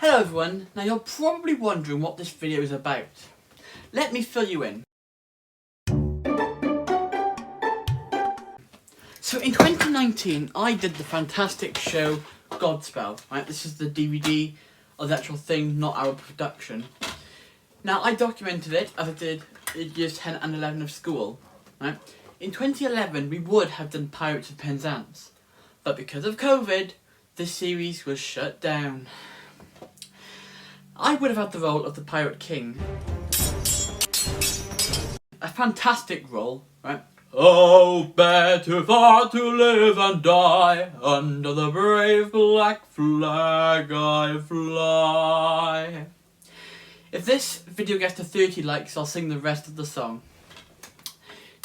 Hello everyone, now you're probably wondering what this video is about. Let me fill you in. So in 2019 I did the fantastic show Godspell, right? This is the DVD of the actual thing, not our production. Now I documented it as I did in years 10 and 11 of school, right? In 2011 we would have done Pirates of Penzance, but because of COVID, this series was shut down. I would have had the role of the Pirate King. A fantastic role, right? Oh, better far to live and die, under the brave black flag I fly. If this video gets to 30 likes, I'll sing the rest of the song.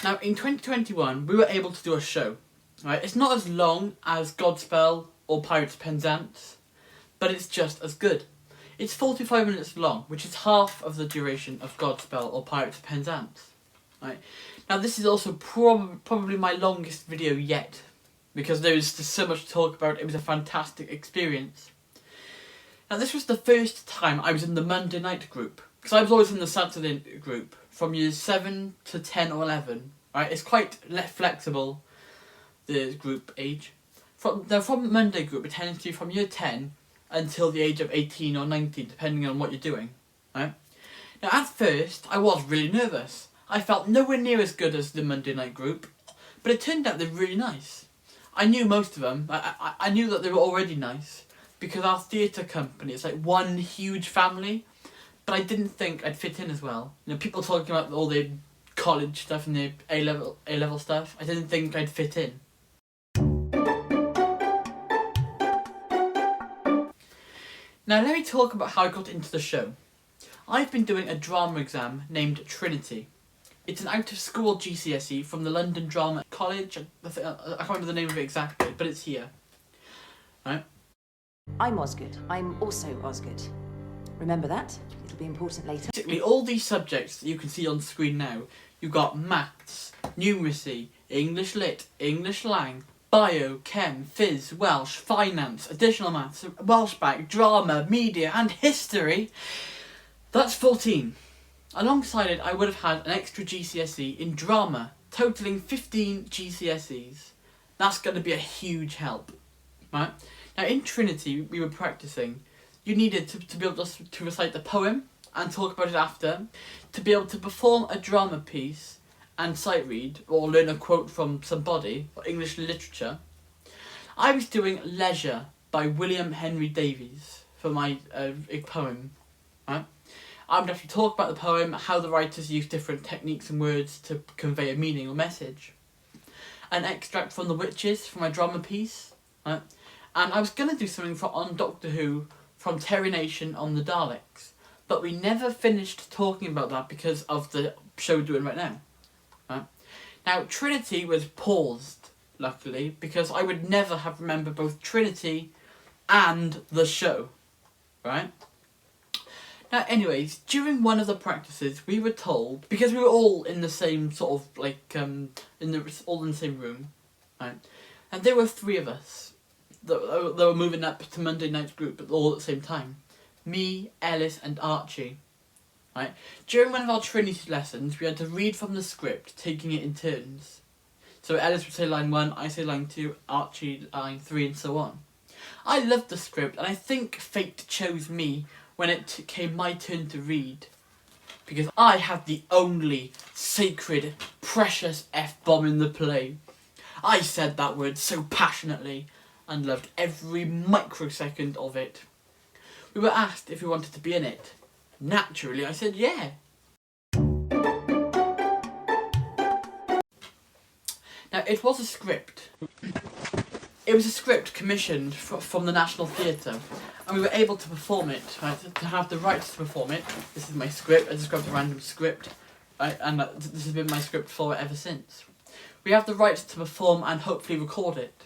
Now, in 2021, we were able to do a show, right? It's not as long as Godspell or Pirates of Penzance, but it's just as good. It's 45 minutes long, which is half of the duration of Godspell or Pirates of Penzance. Right. Now this is also probably my longest video yet, because there is just so much to talk about. It was a fantastic experience. Now this was the first time I was in the Monday night group, because I was always in the Saturday group from years 7 to 10 or 11. Right, it's quite flexible, the group age. From Monday group, it tends to be from year 10 until the age of 18 or 19, depending on what you're doing. Right? Now at first, I was really nervous. I felt nowhere near as good as the Monday night group, but it turned out they're really nice. I knew most of them. I knew that they were already nice, because our theatre company is like one huge family, but I didn't think I'd fit in as well. You know, people talking about all the college stuff and the A-level stuff, I didn't think I'd fit in. Now let me talk about how I got into the show. I've been doing a drama exam named Trinity. It's an out-of-school GCSE from the London Drama College. I can't remember the name of it exactly, but it's here. Right? I'm Osgood. I'm also Osgood. Remember that? It'll be important later. Basically, all these subjects that you can see on screen now, you've got maths, numeracy, English lit, English lang, bio, chem, phys, Welsh, finance, additional maths, Welsh back, drama, media and history. That's 14. Alongside it, I would have had an extra GCSE in drama, totalling 15 GCSEs. That's going to be a huge help. Right? Now in Trinity, we were practicing. You needed to be able to recite the poem and talk about it after, to be able to perform a drama piece and sight read or learn a quote from somebody, or English literature. I was doing Leisure by William Henry Davies for my poem. Right? I would actually talk about the poem, how the writers use different techniques and words to convey a meaning or message. An extract from The Witches for my drama piece. Right? And I was going to do something on Doctor Who from Terry Nation on the Daleks. But we never finished talking about that because of the show we're doing right now. Right? Now Trinity was paused, luckily, because I would never have remembered both Trinity and the show. Right? Now anyways, during one of the practices we were told, because we were all in the same sort of like, all in the same room, right? And there were 3 of us that were moving up to Monday night's group all at the same time. Me, Ellis and Archie. Right? During one of our Trinity lessons we had to read from the script, taking it in turns. So Ellis would say line 1, I say line 2, Archie line 3 and so on. I loved the script and I think fate chose me when it came my turn to read, because I had the only sacred, precious F-bomb in the play. I said that word so passionately and loved every microsecond of it. We were asked if we wanted to be in it. Naturally, I said yeah. Now, it was a script. It was a script commissioned from the National Theatre, and we were able to perform it, right, to have the rights to perform it. This is my script. I just grabbed a random script, right, and this has been my script for ever since. We have the rights to perform and hopefully record it.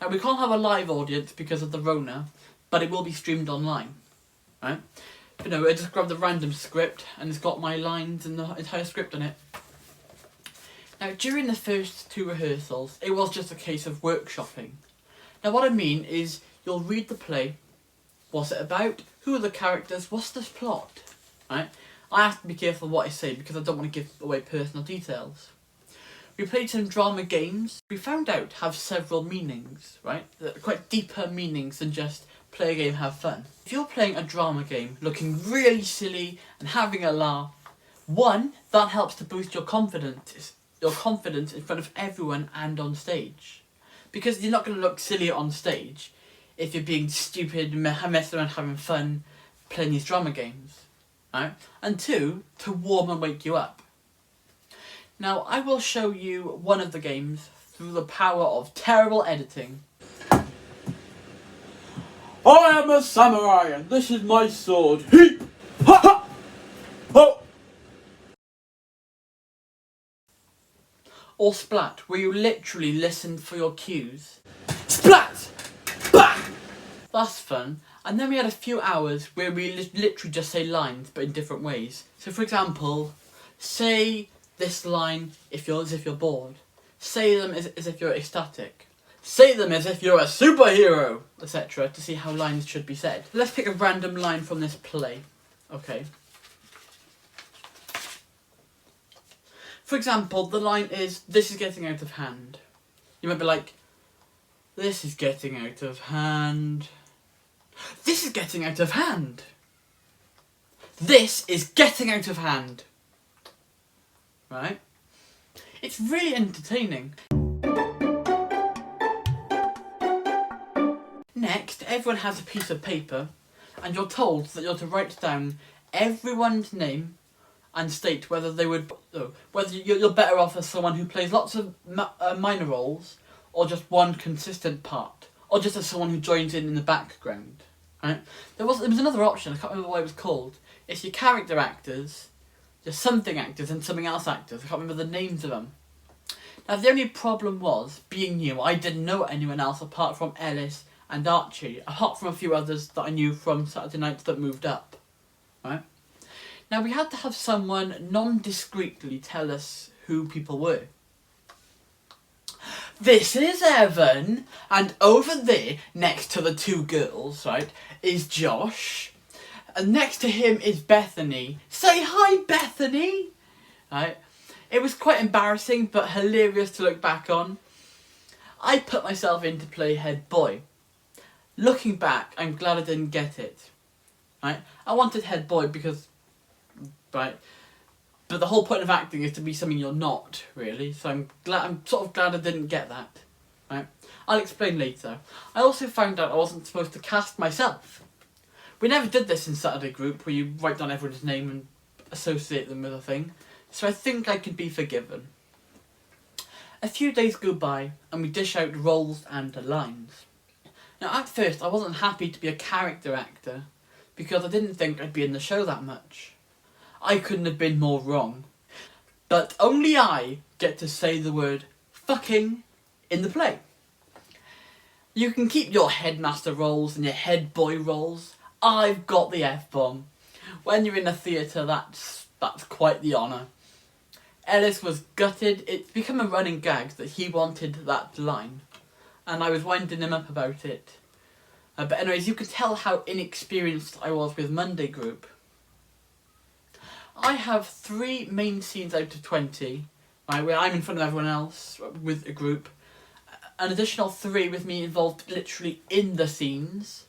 Now we can't have a live audience because of the Rona, but it will be streamed online, right? But no, I just grabbed the random script and it's got my lines and the entire script on it. Now during the first 2 rehearsals, it was just a case of workshopping. Now what I mean is, you'll read the play, What's it about? Who are the characters? What's the plot? Right? I have to be careful what I say because I don't want to give away personal details. We played some drama games. We found out have several meanings, right? That are quite deeper meanings than just play a game, have fun. If you're playing a drama game looking really silly and having a laugh, one, that helps to boost your confidence in front of everyone and on stage. Because you're not going to look silly on stage if you're being stupid, messing around, having fun, playing these drama games. Right? And two, to warm and wake you up. Now, I will show you one of the games through the power of terrible editing. I am a samurai and this is my sword. Heap! Ha ha! Ho! Or Splat, where you literally listen for your cues. Splat! Bang! That's fun. And then we had a few hours where we literally just say lines, but in different ways. So for example, say this line as if you're bored. Say them as if you're ecstatic. Say them as if you're a superhero, etc. to see how lines should be said. Let's pick a random line from this play. Okay. For example, the line is, "This is getting out of hand." You might be like, "This is getting out of hand. This is getting out of hand. This is getting out of hand." Right? It's really entertaining. Next, everyone has a piece of paper and you're told that you're to write down everyone's name and state whether you're better off as someone who plays lots of minor roles, or just one consistent part, or just as someone who joins in the background. Right? There was another option, I can't remember what it was called. It's your character actors, your something actors and something else actors. I can't remember the names of them. Now the only problem was, being new, I didn't know anyone else apart from Ellis and Archie, apart from a few others that I knew from Saturday nights that moved up. Right? Now we had to have someone non-discreetly tell us who people were. This is Evan, and over there, next to the two girls, right, is Josh, and next to him is Bethany. Say hi, Bethany! Right? It was quite embarrassing, but hilarious to look back on. I put myself in to play head boy. Looking back, I'm glad I didn't get it. Right? I wanted head boy because, right, but the whole point of acting is to be something you're not, really. So I'm sort of glad I didn't get that. Right? I'll explain later. I also found out I wasn't supposed to cast myself. We never did this in Saturday group, where you write down everyone's name and associate them with a thing. So I think I could be forgiven. A few days go by and we dish out roles and lines. Now at first I wasn't happy to be a character actor because I didn't think I'd be in the show that much. I couldn't have been more wrong. But only I get to say the word fucking in the play. You can keep your headmaster roles and your head boy roles. I've got the F-bomb. When you're in a theatre, that's quite the honour. Ellis was gutted. It's become a running gag that he wanted that line, and I was winding him up about it. But anyways, you could tell how inexperienced I was with Monday group. I have 3 main scenes out of 20, right, where I'm in front of everyone else with a group. An additional 3 with me involved literally in the scenes.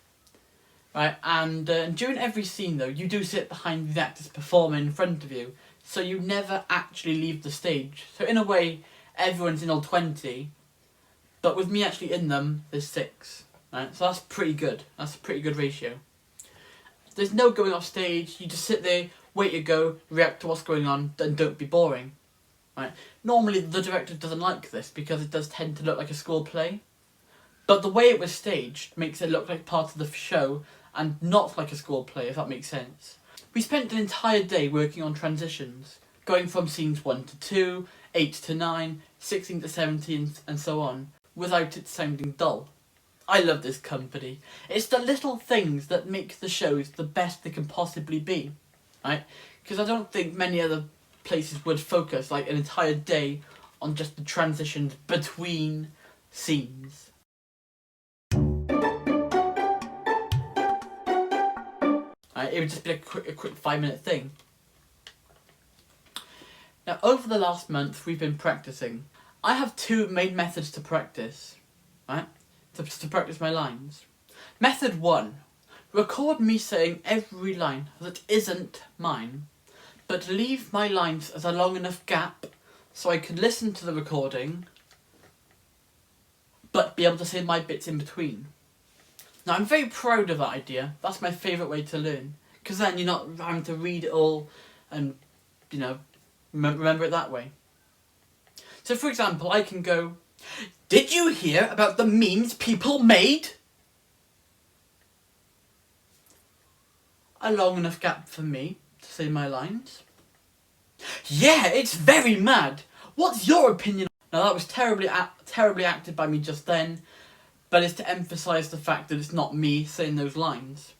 Right, and during every scene though, you do sit behind the actors performing in front of you, so you never actually leave the stage. So in a way, everyone's in all 20, but with me actually in them, there's 6. Right, so that's pretty good. That's a pretty good ratio. There's no going off stage. You just sit there, wait your go, react to what's going on, and don't be boring. Right. Normally the director doesn't like this because it does tend to look like a school play, but the way it was staged makes it look like part of the show and not like a school play, if that makes sense. We spent an entire day working on transitions, going from scenes 1 to 2, 8 to 9, 16 to 17, and so on, without it sounding dull. I love this company. It's the little things that make the shows the best they can possibly be, right? Because I don't think many other places would focus like an entire day on just the transitions between scenes. Right? It would just be a quick 5-minute thing. Now, over the last month, we've been practicing. I have two main methods to practice, right? To practice my lines. Method 1. Record me saying every line that isn't mine, but leave my lines as a long enough gap so I can listen to the recording, but be able to say my bits in between. Now, I'm very proud of that idea. That's my favourite way to learn, because then you're not having to read it all and, you know, remember it that way. So, for example, I can go, "Did you hear about the memes people made?" A long enough gap for me to say my lines. "Yeah, it's very mad. What's your opinion?" Now, that was terribly acted by me just then, but it's to emphasise the fact that it's not me saying those lines.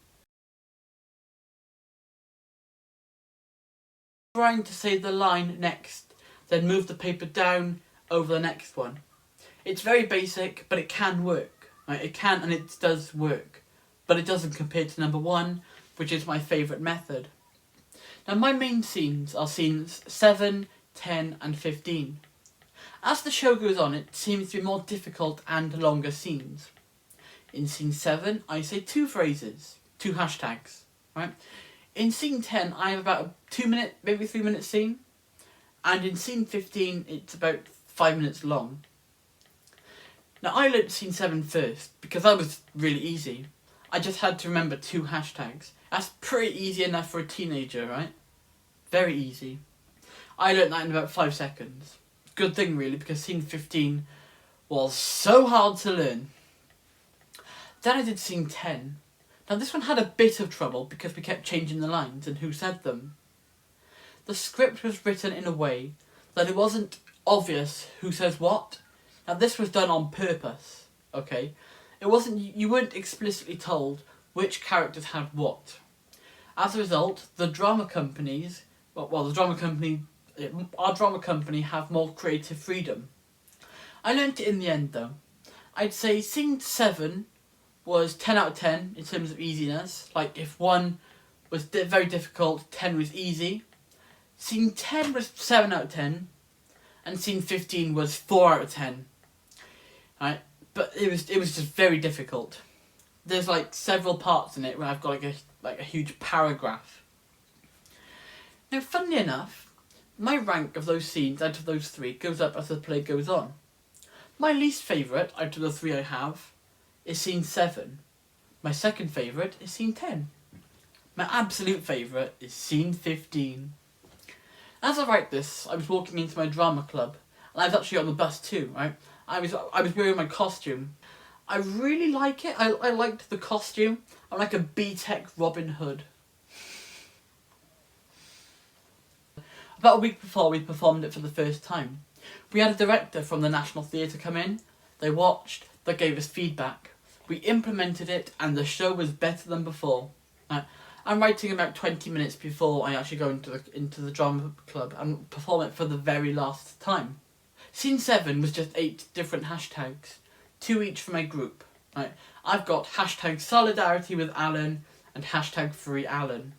Trying to say the line next, then move the paper down over the next one. It's very basic, but it can work. Right? It can, and it does work, but it doesn't compare to number 1, which is my favourite method. Now, my main scenes are scenes 7, 10 and 15. As the show goes on, it seems to be more difficult and longer scenes. In scene 7, I say 2 phrases, 2 hashtags, right? In scene 10, I have about a 2-minute, maybe 3-minute scene. And in scene 15, it's about 5 minutes long. Now, I learnt scene 7 first, because that was really easy. I just had to remember 2 hashtags. That's pretty easy enough for a teenager, right? Very easy. I learnt that in about 5 seconds. Good thing, really, because scene 15 was so hard to learn. Then I did scene 10. Now, this one had a bit of trouble because we kept changing the lines and who said them. The script was written in a way that it wasn't obvious who says what. Now, this was done on purpose, okay? You weren't explicitly told which characters had what. As a result, our drama company have more creative freedom. I learnt it in the end, though. I'd say scene 7 was 10 out of 10 in terms of easiness. Like, if 1 was very difficult, 10 was easy. Scene 10 was 7 out of 10, and scene 15 was 4 out of 10. Right? But it was just very difficult. There's like several parts in it where I've got like a huge paragraph. Now, funnily enough, my rank of those scenes out of those 3 goes up as the play goes on. My least favourite out of the 3 I have is scene 7. My second favourite is scene 10. My absolute favourite is scene 15. As I write this, I was walking into my drama club, and I was actually on the bus too, right? I was wearing my costume. I really like it. I liked the costume. I'm like a B-Tech Robin Hood. About a week before we performed it for the first time, we had a director from the National Theatre come in. They watched, they gave us feedback. We implemented it, and the show was better than before. I'm writing about 20 minutes before I actually go into the drama club and perform it for the very last time. Scene 7 was just 8 different hashtags, 2 each for my group. Right? I've got hashtag solidarity with Alan and hashtag free Alan.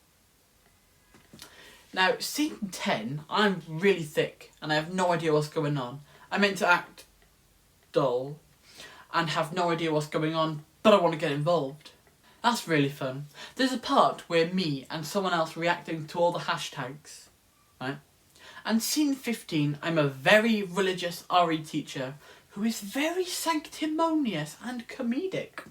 Now, scene 10, I'm really thick and I have no idea what's going on. I meant to act dull and have no idea what's going on, but I want to get involved. That's really fun. There's a part where me and someone else reacting to all the hashtags, right? And scene 15, I'm a very religious RE teacher who is very sanctimonious and comedic.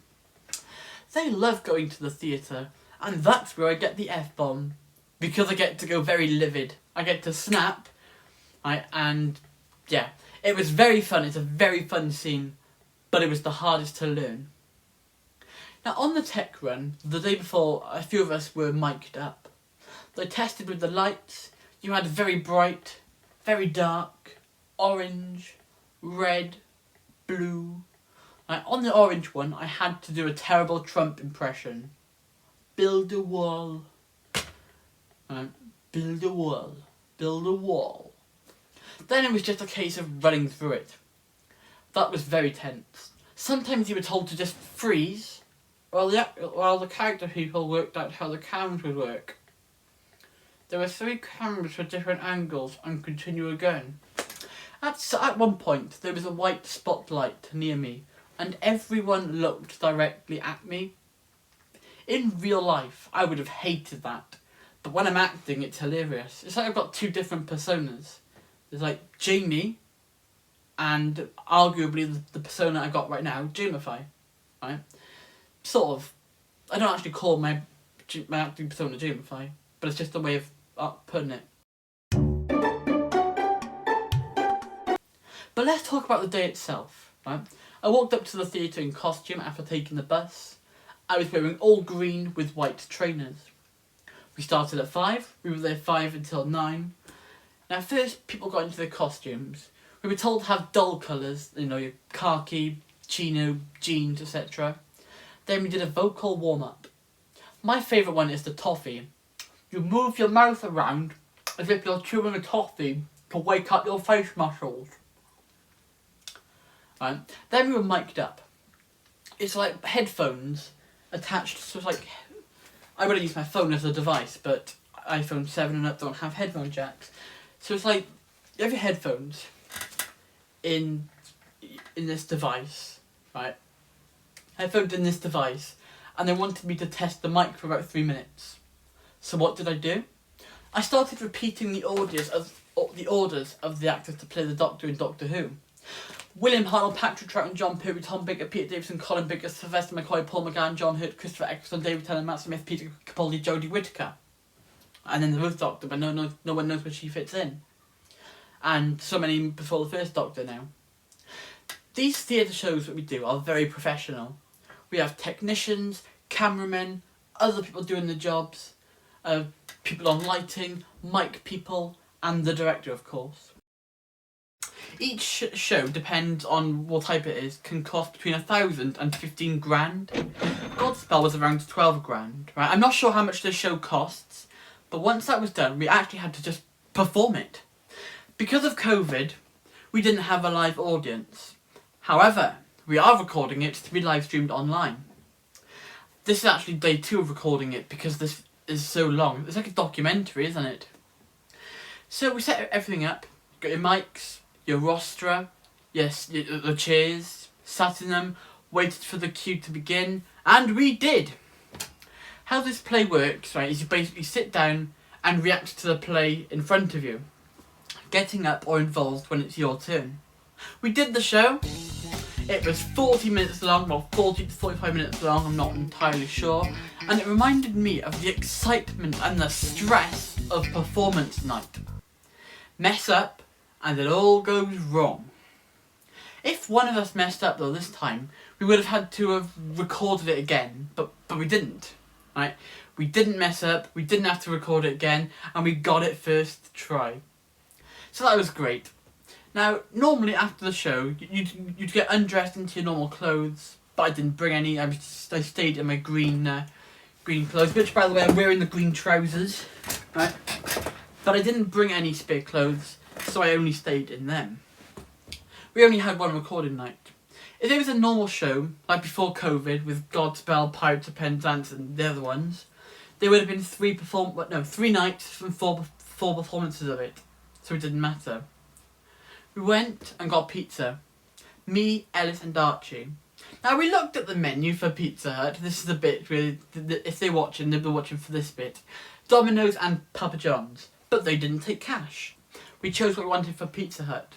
They love going to the theatre, and that's where I get the F-bomb, because I get to go very livid. I get to snap, right? And yeah, it was very fun. It's a very fun scene, but it was the hardest to learn. Now, on the tech run, the day before, a few of us were mic'd up. They tested with the lights. You had very bright, very dark, orange, red, blue. Now, on the orange one, I had to do a terrible Trump impression. Build a wall. Build a wall. Build a wall. Then it was just a case of running through it. That was very tense. Sometimes you were told to just freeze, While the character people worked out how the cameras would work. There were 3 cameras for different angles and continue again. At one point, there was a white spotlight near me, and everyone looked directly at me. In real life, I would have hated that, but when I'm acting, it's hilarious. It's like I've got 2 different personas. There's like Jamie, and arguably the persona I got right now, Jamify, right? Sort of. I don't actually call my acting persona Jamify, but it's just a way of putting it. But let's talk about the day itself, right? I walked up to the theatre in costume after taking the bus. I was wearing all green with white trainers. We started at 5, we were there 5 until 9. Now first, people got into their costumes. We were told to have dull colours, your khaki, chino, jeans, etc. Then we did a vocal warm-up. My favourite one is the toffee. You move your mouth around as if you're chewing a toffee to wake up your face muscles. Right. Then we were mic'd up. It's like headphones attached, so it's like, I would use my phone as a device, but iPhone 7 and up don't have headphone jacks. So it's like, you have your headphones in this device, right? Headphones in this device, and they wanted me to test the mic for about 3 minutes. So what did I do? I started repeating the orders of the actors to play the Doctor in Doctor Who. William Hartnell, Patrick Troughton, John Perry, Tom Baker, Peter Davison, Colin Baker, Sylvester McCoy, Paul McGann, John Hurt, Christopher Eccleston, David Tennant, Matt Smith, Peter Capaldi, Jodie Whittaker. And then the Ruth Doctor, but no one knows where she fits in. And so many before the first Doctor now. These theatre shows that we do are very professional. We have technicians, cameramen, other people doing the jobs, people on lighting, mic people, and the director, of course. Each show depends on what type it is, can cost between 1,000 and 15 grand. Godspell was around 12 grand, right? I'm not sure how much this show costs, but once that was done, we actually had to just perform it. Because of COVID, we didn't have a live audience. However, we are recording it to be live streamed online. This is actually day 2 of recording it because this is so long. It's like a documentary, isn't it? So we set everything up. You've got your mics, your rostra, yes, the chairs, sat in them, waited for the cue to begin, and we did! How this play works, right, is you basically sit down and react to the play in front of you, getting up or involved when it's your turn. We did the show. It was 40 minutes long, well 40 to 45 minutes long, I'm not entirely sure, and it reminded me of the excitement and the stress of performance night. Mess up, and it all goes wrong. If one of us messed up though this time, we would have had to have recorded it again, but we didn't, right? We didn't mess up, we didn't have to record it again, and we got it first try. So that was great. Now, normally after the show, you'd get undressed into your normal clothes, but I didn't bring any. I stayed in my green clothes, which by the way I'm wearing the green trousers, right? But I didn't bring any spare clothes, so I only stayed in them. We only had one recording night. If it was a normal show, like before COVID, with Godspell, Pirates of Penzance and the other ones, there would have been 3 nights and four performances of it, so it didn't matter. We went and got pizza. Me, Ellis and Archie. Now we looked at the menu for Pizza Hut. This is the bit where, if they're watching, they'll be watching for this bit. Domino's and Papa John's, but they didn't take cash. We chose what we wanted for Pizza Hut.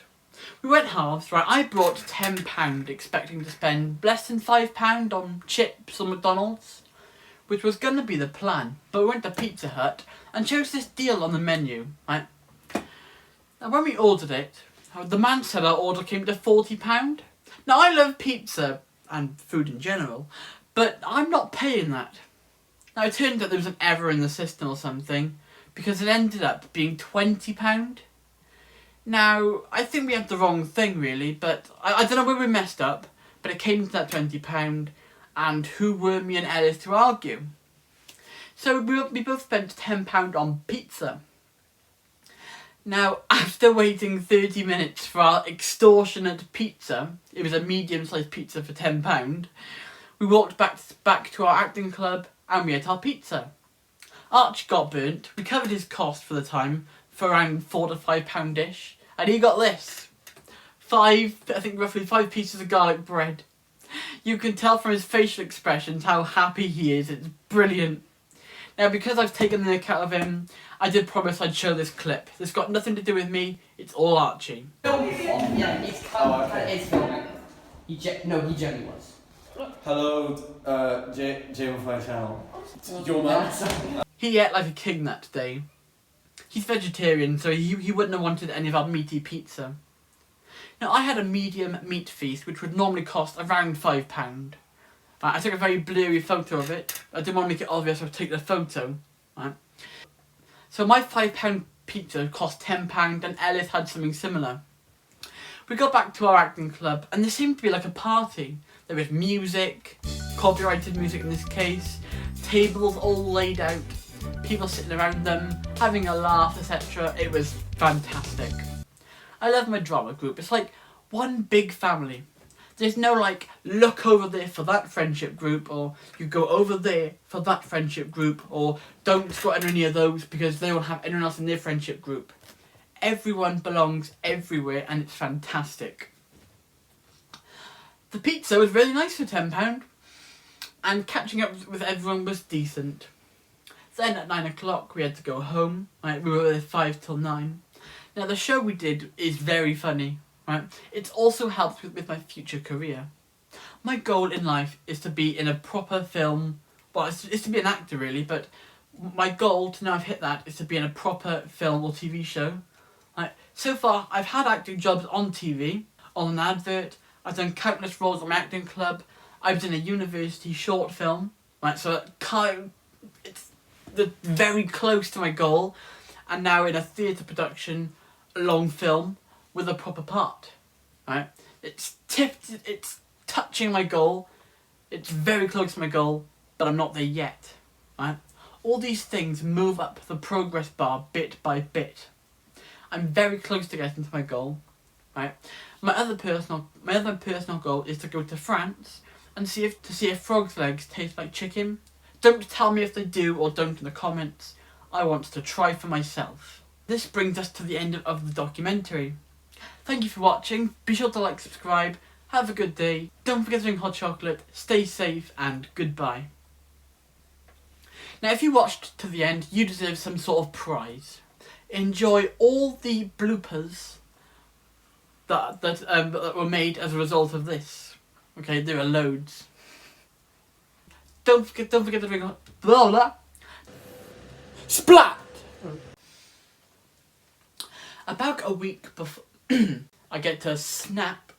We went halves, right? I brought £10 expecting to spend less than £5 on chips or McDonald's, which was going to be the plan. But we went to Pizza Hut and chose this deal on the menu, right? Now when we ordered it, the man said our order came to £40. Now I love pizza and food in general, but I'm not paying that. Now it turned out there was an error in the system or something, because it ended up being £20. Now, I think we had the wrong thing really, but I don't know where we messed up, but it came to that £20, and who were me and Ellis to argue? So we both spent £10 on pizza. Now, after waiting 30 minutes for our extortionate pizza, it was a medium-sized pizza for £10, We walked back to our acting club and we ate our pizza. Archie got burnt. We covered his cost for the time for around £4 to £5-ish, and he got this. Roughly 5 pieces of garlic bread. You can tell from his facial expressions how happy he is. It's brilliant. Now, because I've taken the account of him, I did promise I'd show this clip. This got nothing to do with me. It's all Archie. Yeah, it's filming. He generally was. Hello, Jamify channel. Your man. He ate like a king that day. He's vegetarian, so he wouldn't have wanted any of our meaty pizza. Now, I had a medium meat feast, which would normally cost around £5. I took a very blurry photo of it. I didn't want to make it obvious, so I took the photo. Right? So my £5 pizza cost £10, and Ellis had something similar. We got back to our acting club, and there seemed to be like a party. There was music, copyrighted music in this case, tables all laid out, people sitting around them, having a laugh, etc. It was fantastic. I love my drama group. It's like one big family. There's no like, look over there for that friendship group, or you go over there for that friendship group, or don't go anywhere near those because they won't have anyone else in their friendship group. Everyone belongs everywhere, and it's fantastic. The pizza was really nice for £10, and catching up with everyone was decent. Then at 9 o'clock we had to go home. Right? We were there 5 till 9. Now the show we did is very funny. Right? It's also helped with my future career. My goal in life is to be in a proper film. Well, it's to be an actor really, but my goal, to now I've hit that, is to be in a proper film or TV show. Right? So far, I've had acting jobs on TV, on an advert. I've done countless roles on my acting club. I've done a university short film. Right? So it's very close to my goal. And now in a theatre production, a long film with a proper part. Right? It's touching my goal. It's very close to my goal, but I'm not there yet. Right? All these things move up the progress bar bit by bit. I'm very close to getting to my goal. Right? My other personal goal is to go to France and see if frogs' legs taste like chicken. Don't tell me if they do or don't in the comments. I want to try for myself. This brings us to the end of the documentary. Thank you for watching. Be sure to like, subscribe. Have a good day. Don't forget to drink hot chocolate. Stay safe and goodbye. Now, if you watched to the end, you deserve some sort of prize. Enjoy all the bloopers that were made as a result of this. Okay, there are loads. Don't forget to drink hot. Blah blah. Splat. About a week before, I get to snap.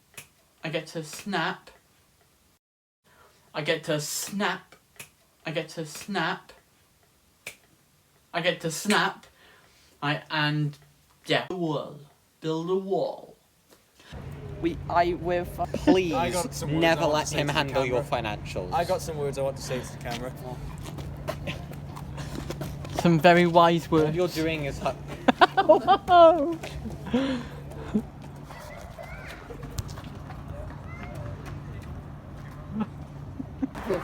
I get to snap. I get to snap. I get to snap. I get to snap. And yeah, build a wall. Please never let him handle your financials. I got some words I want to say to the camera. Some very wise words. All you're doing is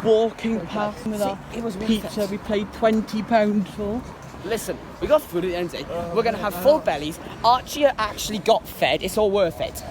Walking past with our pizza we paid £20 for. Listen, we got food at the end of the day. We're gonna have full bellies. Archie actually got fed. It's all worth it.